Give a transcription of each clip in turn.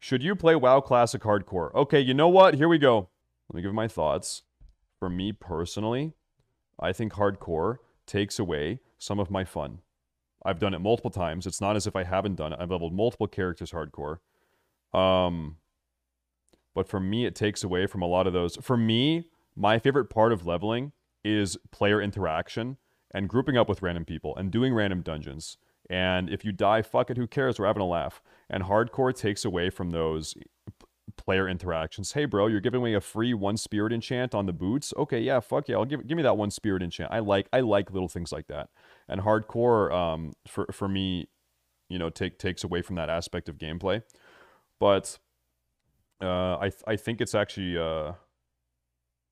Should you play WoW Classic Hardcore? Okay, you know what? Here we go. Let me give my thoughts. For me personally, I think Hardcore takes away some of my fun. I've done it multiple times. It's not as if I haven't done it. I've leveled multiple characters Hardcore. But for me, it takes away from a lot of those. For me, my favorite part of leveling is player interaction and grouping up with random people and doing random dungeons. And if you die, fuck it, who cares? We're having a laugh. And Hardcore takes away from those player interactions. Hey, bro, you're giving me a free 1 spirit enchant on the boots? Okay, yeah, fuck yeah, give me that 1 spirit enchant. I like little things like that. And Hardcore, for me, you know, takes away from that aspect of gameplay. But I think it's actually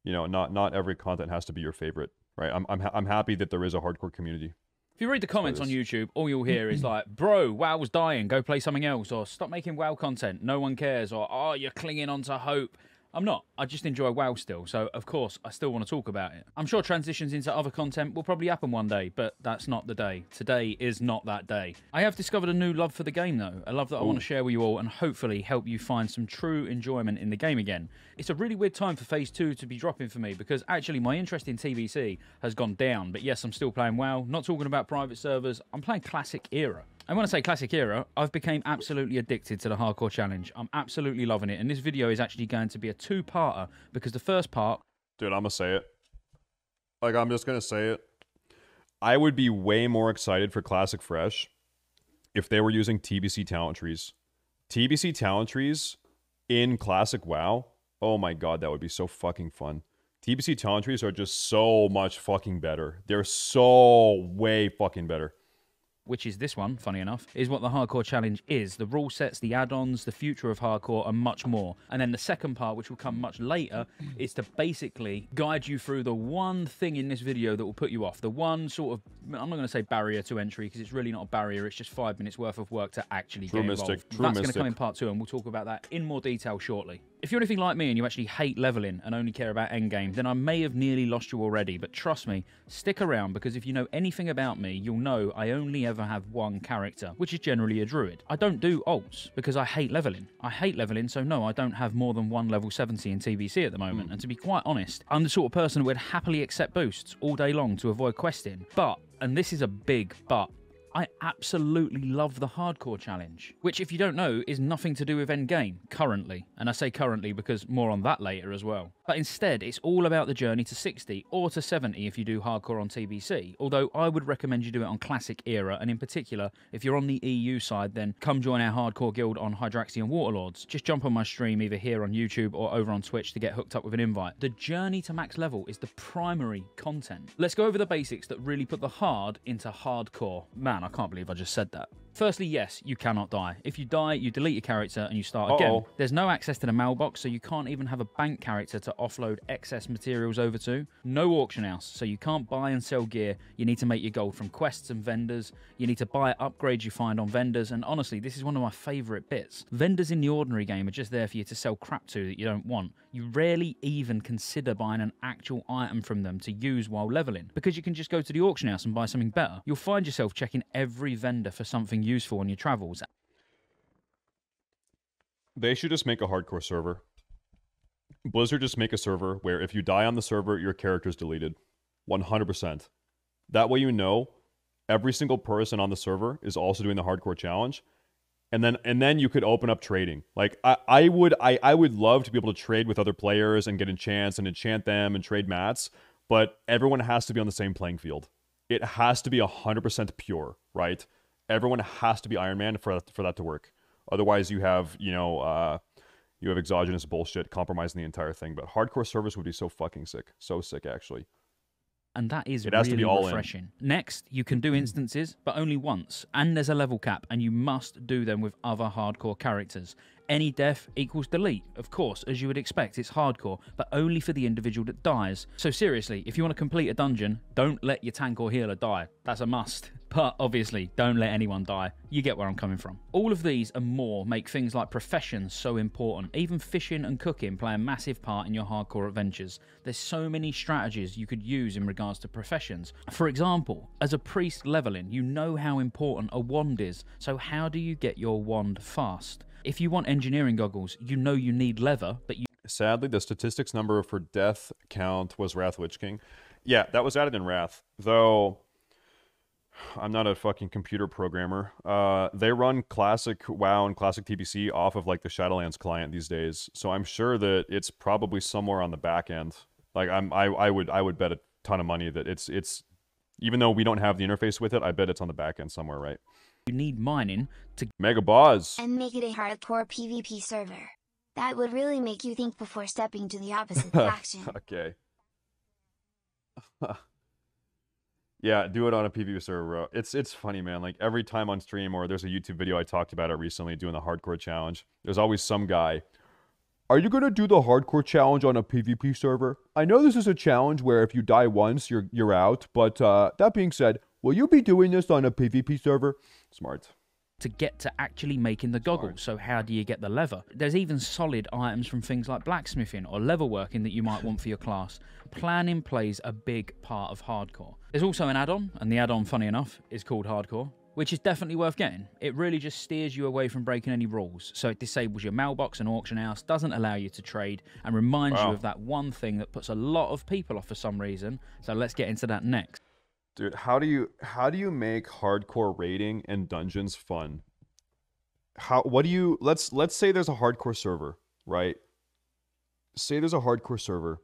you know, not every content has to be your favorite, right? I'm happy that there is a Hardcore community. If you read the comments on YouTube, all you'll hear is like, bro, WoW's dying, go play something else, or stop making WoW content, no one cares, or oh, you're clinging on to hope. I'm not. I just enjoy WoW still, so of course I still want to talk about it. I'm sure transitions into other content will probably happen one day, but that's not the day. Today is not that day. I have discovered a new love for the game though, a love that I want to share with you all and hopefully help you find some true enjoyment in the game again. It's a really weird time for Phase 2 to be dropping for me because actually my interest in TBC has gone down, but yes, I'm still playing WoW, not talking about private servers, I'm playing Classic Era. And when I say Classic Era, I've become absolutely addicted to the Hardcore Challenge. I'm absolutely loving it. And this video is actually going to be a 2-parter because the first part... Dude, I'm gonna say it. Like, I'm just gonna say it. I would be way more excited for Classic Fresh if they were using TBC talent trees. TBC talent trees in Classic WoW, oh my god, that would be so fucking fun. TBC talent trees are just so much fucking better. They're so way fucking better. Which is this one, funny enough, is what the Hardcore Challenge is. The rule sets, the add-ons, the future of Hardcore, and much more. And then the second part, which will come much later, is to basically guide you through the one thing in this video that will put you off. The one sort of, I'm not going to say barrier to entry, because it's really not a barrier, it's just 5 minutes worth of work to actually get involved. That's going to come in part 2, and we'll talk about that in more detail shortly. If you're anything like me and you actually hate leveling and only care about endgame, then I may have nearly lost you already, but trust me, stick around, because if you know anything about me, you'll know I only ever have one character, which is generally a druid. I don't do alts, because I hate leveling. I hate leveling, so no, I don't have more than one level 70 in TBC at the moment, and to be quite honest, I'm the sort of person who would happily accept boosts all day long to avoid questing, but, and this is a big but, I absolutely love the Hardcore Challenge, which, if you don't know, is nothing to do with endgame, currently. And I say currently because more on that later as well. But instead, it's all about the journey to 60, or to 70 if you do Hardcore on TBC, although I would recommend you do it on Classic Era, and in particular, if you're on the EU side, then come join our Hardcore guild on Hydraxian Waterlords. Just jump on my stream either here on YouTube or over on Twitch to get hooked up with an invite. The journey to max level is the primary content. Let's go over the basics that really put the hard into Hardcore. Man, I can't believe I just said that. Firstly, yes, you cannot die. If you die, you delete your character and you start again. There's no access to the mailbox, so you can't even have a bank character to offload excess materials over to. No auction house, so you can't buy and sell gear. You need to make your gold from quests and vendors. You need to buy upgrades you find on vendors, and honestly, this is one of my favourite bits. Vendors in the ordinary game are just there for you to sell crap to that you don't want. You rarely even consider buying an actual item from them to use while leveling, because you can just go to the auction house and buy something better. You'll find yourself checking every vendor for something useful on your travels. They should just make a Hardcore server. Blizzard just make a server where if you die on the server, your character's deleted. 100%. That way you know every single person on the server is also doing the Hardcore Challenge. And then you could open up trading. Like I would love to be able to trade with other players and get enchants and enchant them and trade mats, but everyone has to be on the same playing field. It has to be 100% pure, right? Everyone has to be Iron Man for that to work. Otherwise, you have, you know, you have exogenous bullshit compromising the entire thing. But Hardcore servers would be so fucking sick. So sick, actually. And that is really refreshing. Next, you can do instances, but only once. And there's a level cap, and you must do them with other hardcore characters. Any death equals delete. Of course, as you would expect, it's hardcore, but only for the individual that dies. So seriously, if you want to complete a dungeon, don't let your tank or healer die. That's a must. But obviously, don't let anyone die. You get where I'm coming from. All of these and more make things like professions so important. Even fishing and cooking play a massive part in your hardcore adventures. There's so many strategies you could use in regards to professions. For example, as a priest leveling, you know how important a wand is. So how do you get your wand fast? If you want engineering goggles, you know you need leather, but you Sadly, the statistics number for death count was Wrath Lich King. Yeah, that was added in Wrath. Though, I'm not a fucking computer programmer. They run classic WoW and classic TBC off of like the Shadowlands client these days. So I'm sure that it's probably somewhere on the back end. Like I would bet a ton of money that it's even though we don't have the interface with it, I bet it's on the back end somewhere, right? you need mining to Mega Boss. And make it a hardcore PvP server. That would really make you think before stepping to the opposite faction. Okay. Yeah, do it on a PvP server, bro. It's funny, man. Like every time on stream or there's a YouTube video I talked about it recently doing the hardcore challenge. There's always some guy. Are you gonna do the hardcore challenge on a PvP server? I know this is a challenge where if you die once, you're out. But that being said, will you be doing this on a PvP server? Smart. get to actually making the goggles. So how do you get the leather? There's even solid items from things like blacksmithing or leatherworking that you might want for your class. Planning plays a big part of hardcore. There's also an add-on, and the add-on, funny enough, is called hardcore, which is definitely worth getting. It really just steers you away from breaking any rules. So it disables your mailbox and auction house, doesn't allow you to trade, and reminds you of that one thing that puts a lot of people off for some reason. So let's get into that next. Dude, how do you make hardcore raiding and dungeons fun? Let's say there's a hardcore server, right? Say there's a hardcore server.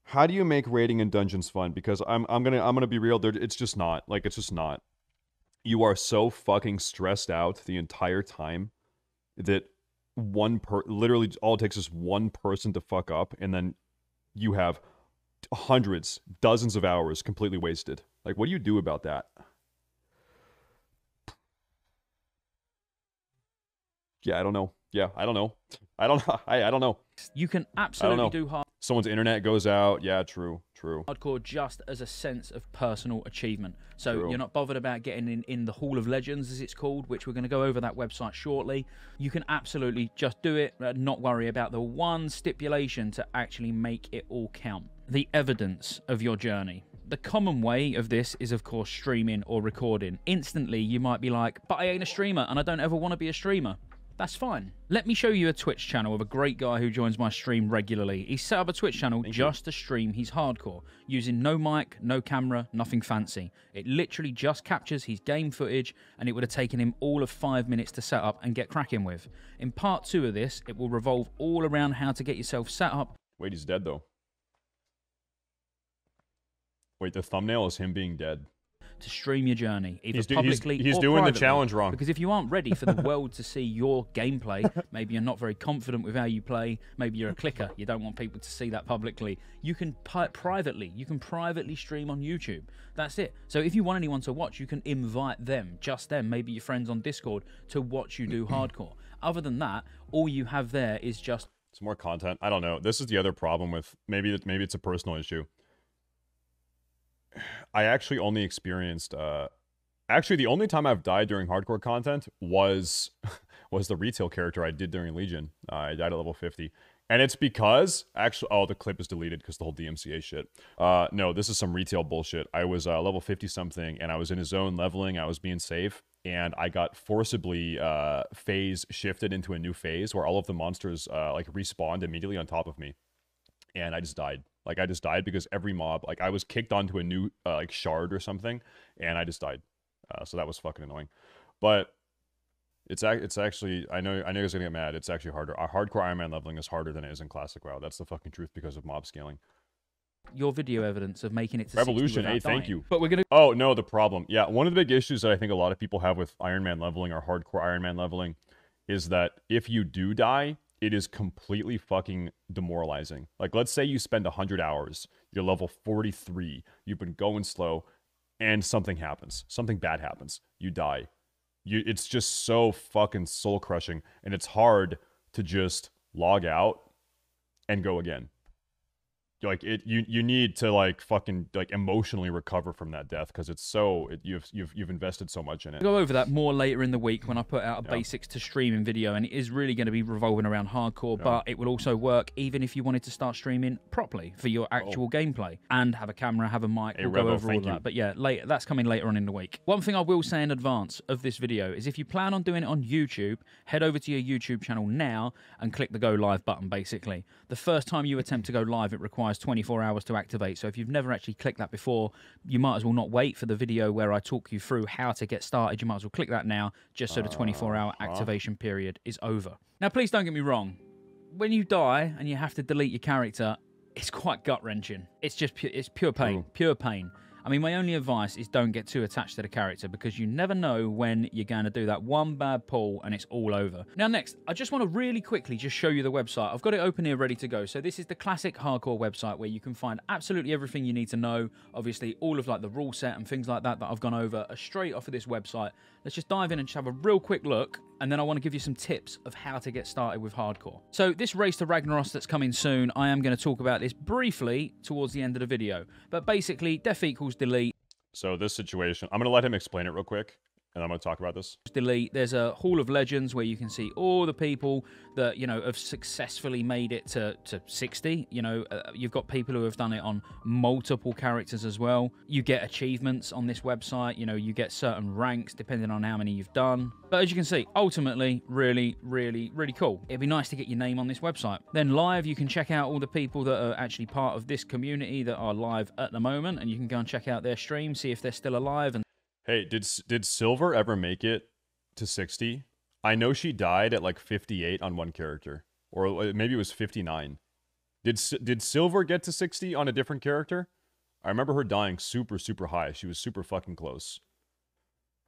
How do you make raiding and dungeons fun? Because I'm gonna be real, it's just not. Like, it's just not. You are so fucking stressed out the entire time that literally all it takes is one person to fuck up, and then you have hundreds, dozens of hours completely wasted. Like, what do you do about that? Yeah, I don't know. Yeah, I don't know. I don't know. You can absolutely do Someone's internet goes out. Yeah, true. hardcore just as a sense of personal achievement. So True. you're not bothered about getting in the Hall of Legends, as it's called, which we're going to go over that website shortly. You can absolutely just do it, not worry about the one stipulation to actually make it all count. The evidence of your journey. The common way of this is, of course, streaming or recording. Instantly, you might be like, but I ain't a streamer and I don't ever want to be a streamer. That's fine. Let me show you a Twitch channel of a great guy who joins my stream regularly. He's set up a Twitch channel just to stream his hardcore, using no mic, no camera, nothing fancy. It literally just captures his game footage, and it would have taken him all of 5 minutes to set up and get cracking with. In part 2 of this, it will revolve all around how to get yourself set up. Wait, he's dead though. Wait, the thumbnail is him being dead. To stream your journey, either He's publicly doing or the privately. challenge wrong. Because if you aren't ready for the world to see your gameplay, maybe you're not very confident with how you play, maybe you're a clicker, you don't want people to see that publicly, you can privately stream on YouTube. That's it. So if you want anyone to watch, you can invite them, just them, maybe your friends on Discord, to watch you do hardcore. Other than that, all you have there is just... It's more content. I don't know. This is the other problem with... Maybe it's a personal issue. I actually only experienced... Actually, the only time I've died during hardcore content was the retail character I did during Legion. I died at level 50. And it's because... Actually... Oh, the clip is deleted because the whole DMCA shit. No, this is some retail bullshit. I was level 50-something, and I was in a zone leveling. I was being safe, and I got forcibly phase shifted into a new phase where all of the monsters like respawned immediately on top of me. And I just died. Like, I just died because every mob... Like, I was kicked onto a new like shard or something, and I just died. So that was fucking annoying. But it's actually... I know you're gonna get mad. It's actually harder. Hardcore Iron Man leveling is harder than it is in Classic WoW. That's the fucking truth because of mob scaling. your video evidence of making it to Revolution, 60 hey, without thank dying. you. But we're gonna... Oh, no, the problem. Yeah, one of the big issues that I think a lot of people have with Iron Man leveling or hardcore Iron Man leveling is that if you do die, it is completely fucking demoralizing. Like, let's say you spend 100 hours, you're level 43, you've been going slow, and something happens. Something bad happens. You die. It's just so fucking soul-crushing, and it's hard to just log out and go again. like you need to like fucking like emotionally recover from that death because it's so you've invested so much in it. I'll go over that more later in the week when I put out a basics to streaming video, and it is really going to be revolving around hardcore, but it will also work even if you wanted to start streaming properly for your actual gameplay and have a camera, have a mic. We'll go over all that. But yeah, later, that's coming later on in the week. One thing I will say in advance of this video is if you plan on doing it on YouTube, head over to your YouTube channel now and click the go live button. Basically, the first time you attempt to go live, it requires 24 hours to activate. So if you've never actually clicked that before, you might as well not wait for the video where I talk you through how to get started. You might as well click that now, just so the 24-hour activation period is over. Now, please don't get me wrong. When you die and you have to delete your character, it's quite gut-wrenching. It's just it's pure pain, pure pain. I mean, my only advice is don't get too attached to the character because you never know when you're going to do that one bad pull and it's all over. Now, next, I just want to really quickly just show you the website. I've got it open here ready to go. So this is the classic hardcore website where you can find absolutely everything you need to know. Obviously, all of like the rule set and things like that I've gone over are straight off of this website. Let's just dive in and just have a real quick look, and then I want to give you some tips of how to get started with hardcore. So this Race to Ragnaros that's coming soon, I am going to talk about this briefly towards the end of the video. But basically, def equals delete. So this situation, I'm going to let him explain it real quick, and I'm going to talk about this. Delete. There's a Hall of Legends where you can see all the people that, you know, have successfully made it to 60. You know, you've got people who have done it on multiple characters as well. You get achievements on this website. You know, you get certain ranks depending on how many you've done. But as you can see, ultimately, really, really, really cool. It'd be nice to get your name on this website. Then live, you can check out all the people that are actually part of this community that are live at the moment, and you can go and check out their stream, see if they're still alive. And hey, did Silver ever make it to 60? I know she died at like 58 on one character, or maybe it was 59. Did Silver get to 60 on a different character? I remember her dying super, super high. She was super fucking close.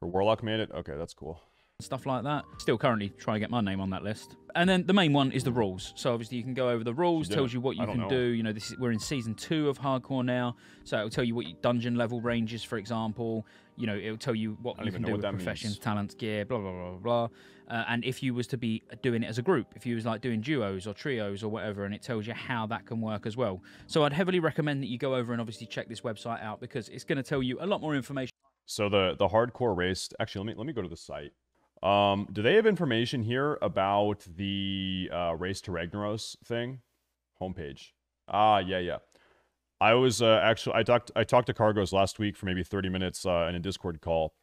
Her Warlock made it? Okay, that's cool. Stuff like that. Still currently trying to get my name on that list. And then the main one is the rules. So obviously you can go over the rules, tells you what you can do. You know, we're in season 2 of hardcore now, so it'll tell you what your dungeon level ranges, for example. You know, it'll tell you what you can do with professions, talents, gear, blah, blah, blah, blah. And if you was to be doing it as a group, if you was like doing duos or trios or whatever, and it tells you how that can work as well. So I'd heavily recommend that you go over and obviously check this website out because it's going to tell you a lot more information. So the hardcore race, actually, let me go to the site. Do they have information here about the Race to Ragnaros thing? Homepage. Yeah. I was actually I talked to Cargos last week for maybe 30 minutes in a Discord call,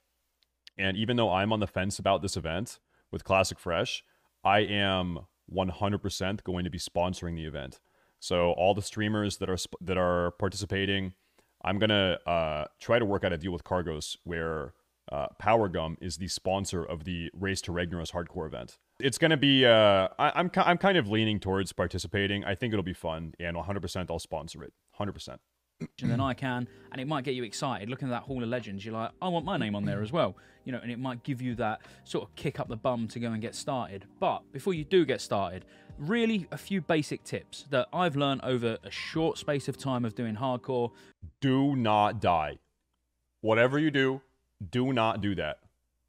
and even though I'm on the fence about this event with Classic Fresh, I am 100% going to be sponsoring the event. So all the streamers that are participating, I'm gonna try to work out a deal with Cargos where Power Gum is the sponsor of the Race to Ragnaros hardcore event. It's going to be, I'm kind of leaning towards participating. I think it'll be fun, and 100% I'll sponsor it. 100%. Than I can, and it might get you excited. Looking at that Hall of Legends, you're like, I want my name on there as well. You know, and it might give you that sort of kick up the bum to go and get started. But before you do get started, really a few basic tips that I've learned over a short space of time of doing hardcore. Do not die. Whatever you do not do that.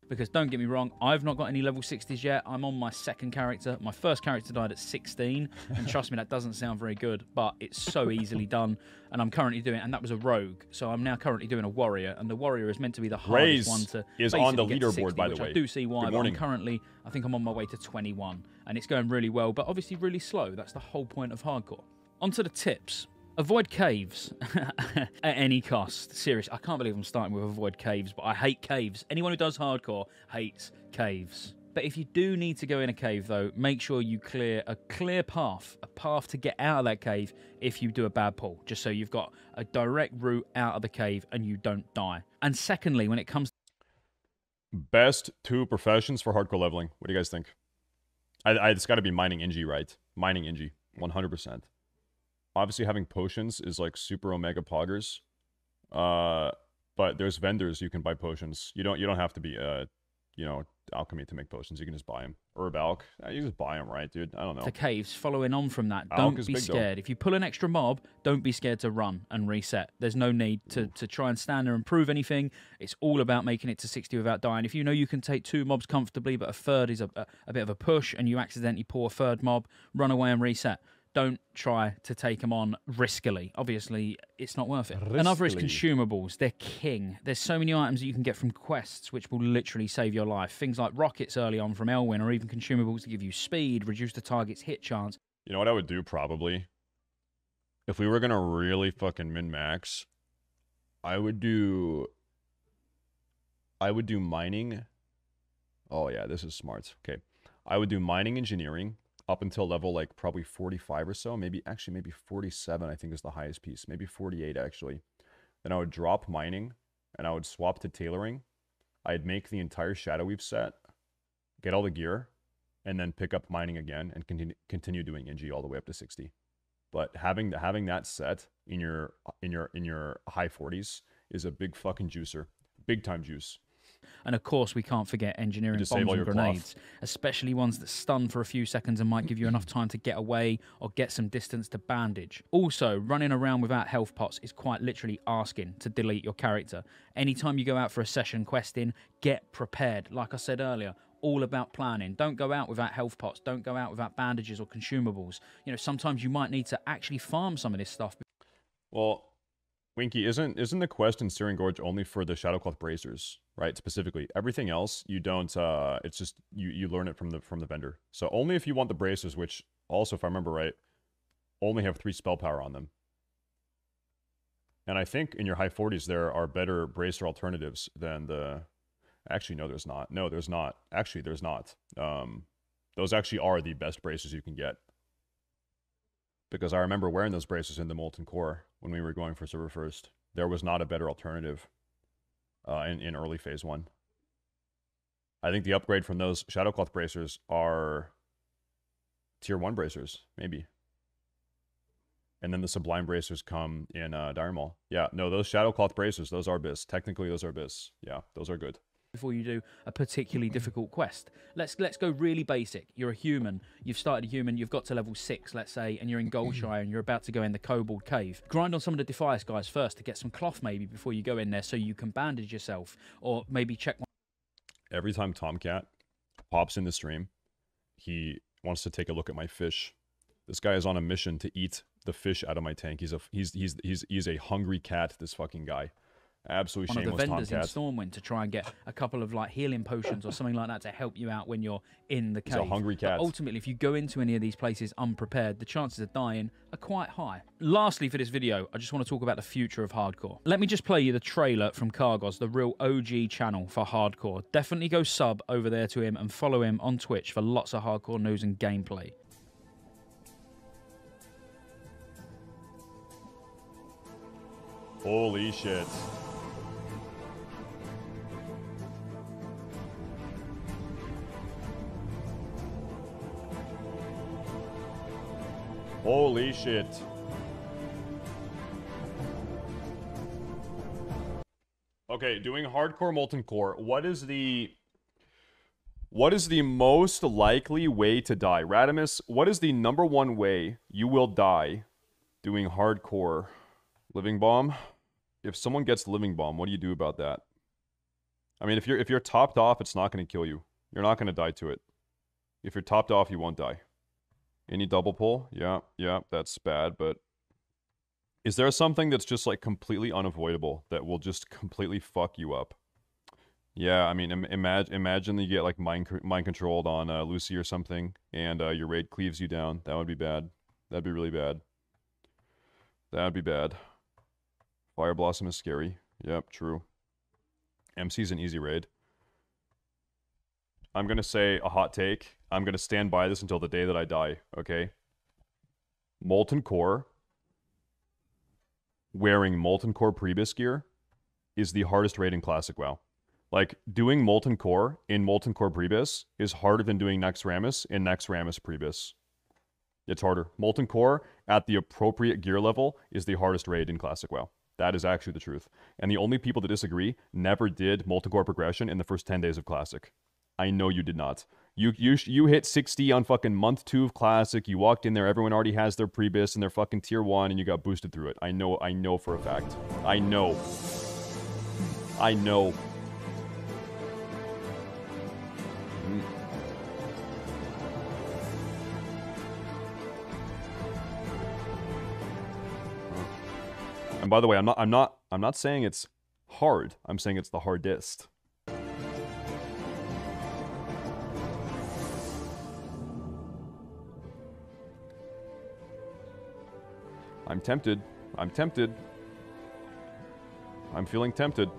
Because don't get me wrong, I've not got any level 60s yet. I'm on my second character. My first character died at 16. And trust me, that doesn't sound very good, but it's so easily done. And I'm currently doing, and that was a rogue. So I'm now currently doing a warrior. And the warrior is meant to be the hardest one to is on the leaderboard, 60, by the way. I do see why, but I'm currently, I think I'm on my way to 21. And it's going really well, but obviously really slow. That's the whole point of hardcore. On to the tips. Avoid caves at any cost. Seriously, I can't believe I'm starting with avoid caves, but I hate caves. Anyone who does hardcore hates caves. But if you do need to go in a cave, though, make sure you clear a clear path, a path to get out of that cave if you do a bad pull, just so you've got a direct route out of the cave and you don't die. And secondly, when it comes to best 2 professions for hardcore leveling, what do you guys think? It's got to be mining Ingi, right? Mining Ingi, 100%. Obviously, having potions is like super omega poggers, but there's vendors you can buy potions. You don't have to be alchemy to make potions. You can just buy them. Herb alch, you just buy them, right, dude? I don't know. The caves, following on from that, don't be scared. If you pull an extra mob, don't be scared to run and reset. There's no need to try and stand there and prove anything. It's all about making it to 60 without dying. If you know you can take 2 mobs comfortably, but a third is a bit of a push, and you accidentally pull a third mob, run away and reset. don't try to take them on riskily. Obviously, it's not worth it. Another is consumables. They're king. There's so many items that you can get from quests which will literally save your life. Things like rockets early on from Elwyn, or even consumables to give you speed, reduce the target's hit chance. You know what I would do, probably? If we were going to really fucking min-max, I would do mining. Oh, yeah, this is smart. Okay. I would do mining engineering up until level, like, probably 45 or so. Maybe 47, I think, is the highest piece. Maybe 48, actually. Then I would drop mining, and I would swap to tailoring. I'd make the entire Shadow Weave set, get all the gear, and then pick up mining again and continue doing Engi all the way up to 60. But having that set in your high 40s is a big fucking juicer. Big time juice. And of course, we can't forget engineering bombs and grenades, especially ones that stun for a few seconds and might give you enough time to get away or get some distance to bandage. Also, running around without health pots is quite literally asking to delete your character. Anytime you go out for a session questing, get prepared. Like I said earlier, all about planning. Don't go out without health pots. Don't go out without bandages or consumables. You know, sometimes you might need to actually farm some of this stuff. Well, Winky, isn't the quest in Searing Gorge only for the Shadowcloth bracers, right? Specifically, everything else you don't. It's just you learn it from the vendor. So only if you want the bracers, which also, if I remember right, only have 3 spell power on them. And I think in your high 40s there are better bracer alternatives than the. Actually, no, there's not. No, there's not. Actually, there's not. Those actually are the best bracers you can get. Because I remember wearing those bracers in the Molten Core when we were going for Server First. There was not a better alternative in early Phase 1. I think the upgrade from those Shadowcloth bracers are Tier 1 bracers, maybe. And then the Sublime bracers come in Dire Maul. Yeah, no, those Shadowcloth bracers, those are BIS. Technically, those are BIS. Yeah, those are good. Before you do a particularly difficult quest. Let's go really basic. You're a human. You've started a human. You've got to level 6, let's say, and you're in Goldshire and you're about to go in the Kobold Cave. Grind on some of the Defias guys first to get some cloth maybe before you go in there so you can bandage yourself, or maybe check one. Every time Tomcat pops in the stream, he wants to take a look at my fish. This guy is on a mission to eat the fish out of my tank. He's a hungry cat, this fucking guy. Absolutely shameless One of the vendors Tomcat. in Stormwind to try and get a couple of like healing potions or something like that to help you out when you're in the cave. He's a hungry cat. But ultimately, if you go into any of these places unprepared, the chances of dying are quite high. Lastly, for this video, I just want to talk about the future of hardcore. Let me just play you the trailer from Kargos, the real OG channel for hardcore. Definitely go sub over there to him and follow him on Twitch for lots of hardcore news and gameplay. Holy shit. Holy shit. Okay, doing hardcore Molten Core. What is the most likely way to die? Radimus, what is the #1 way you will die doing hardcore? Living Bomb? If someone gets Living Bomb, what do you do about that? I mean, if you're topped off, it's not going to kill you. You're not going to die to it. If you're topped off, you won't die. Any double pull? Yeah, that's bad, but... Is there something that's just, like, completely unavoidable that will just completely fuck you up? Yeah, I mean, imagine you get, like, mind controlled on Lucy or something, and your raid cleaves you down. That would be bad. That'd be really bad. That would be bad. Fire Blossom is scary. Yep, true. MC's an easy raid. I'm going to say a hot take. I'm going to stand by this until the day that I die, okay? Molten Core, wearing Molten Core Prebis gear, is the hardest raid in Classic WoW. Like, doing Molten Core in Molten Core Prebis is harder than doing Naxxramas in Naxxramas Prebis. It's harder. Molten Core, at the appropriate gear level, is the hardest raid in Classic WoW. That is actually the truth. And the only people that disagree never did Molten Core progression in the first 10 days of Classic. I know you did not. You hit 60 on fucking month 2 of Classic. You walked in there, everyone already has their Prebis and their fucking tier 1, and you got boosted through it. I know for a fact. I know. And by the way, I'm not saying it's hard. I'm saying it's the hardest. I'm tempted. I'm tempted. I'm feeling tempted.